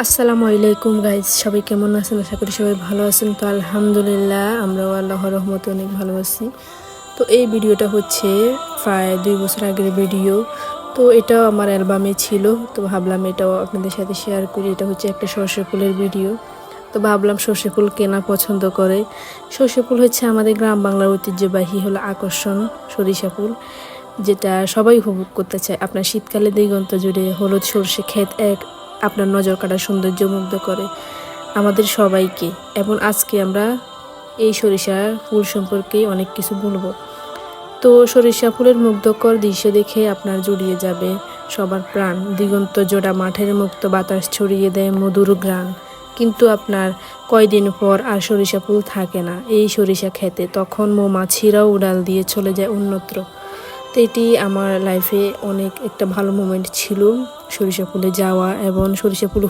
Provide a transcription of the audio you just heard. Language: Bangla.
আসসালামু আলাইকুম গাইজ, সবাই কেমন আছেন? আশা করি সবাই ভালো আছেন। তো আলহামদুলিল্লাহ আমরাও আল্লাহর রহমতে অনেক ভালো আছি। তো এই ভিডিওটা হচ্ছে প্রায় 2 বছর আগের ভিডিও। তো এটাও আমার অ্যালবামে ছিল, তো ভাবলাম এটাও আপনাদের সাথে শেয়ার করি। এটা হচ্ছে একটা সর্ষে ফুলের ভিডিও। তো ভাবলাম সর্ষে ফুল কেনা পছন্দ করে। সর্ষে ফুল হচ্ছে আমাদের গ্রাম বাংলার ঐতিহ্যবাহী হলো আকর্ষণ সরিষা ফুল, যেটা সবাই উপভোগ করতে চায়। আপনার শীতকালে দিগন্ত জুড়ে হলুদ সর্ষে ক্ষেত আপনার নজর কাটার সৌন্দর্য মুগ্ধ করে আমাদের সবাইকে। এবং আজকে আমরা এই সরিষা ফুল সম্পর্কে অনেক কিছু বলবো। তো সরিষা ফুলের মুগ্ধকর দৃশ্য দেখে আপনার জুড়িয়ে যাবে সবার প্রাণ। দিগন্ত জোড়া মাঠের মুক্ত বাতাস ছড়িয়ে দেয় মধুর ঘ্রাণ। কিন্তু আপনার কয়দিন পর আর সরিষা ফুল থাকে না এই সরিষা খেতে, তখন মৌমাছিরাও উড়াল দিয়ে চলে যায় অন্যত্র। তো এটি আমার লাইফে অনেক একটা ভালো মোমেন্ট ছিল, সরিষা ফুলে যাওয়া এবং সরিষা ফুল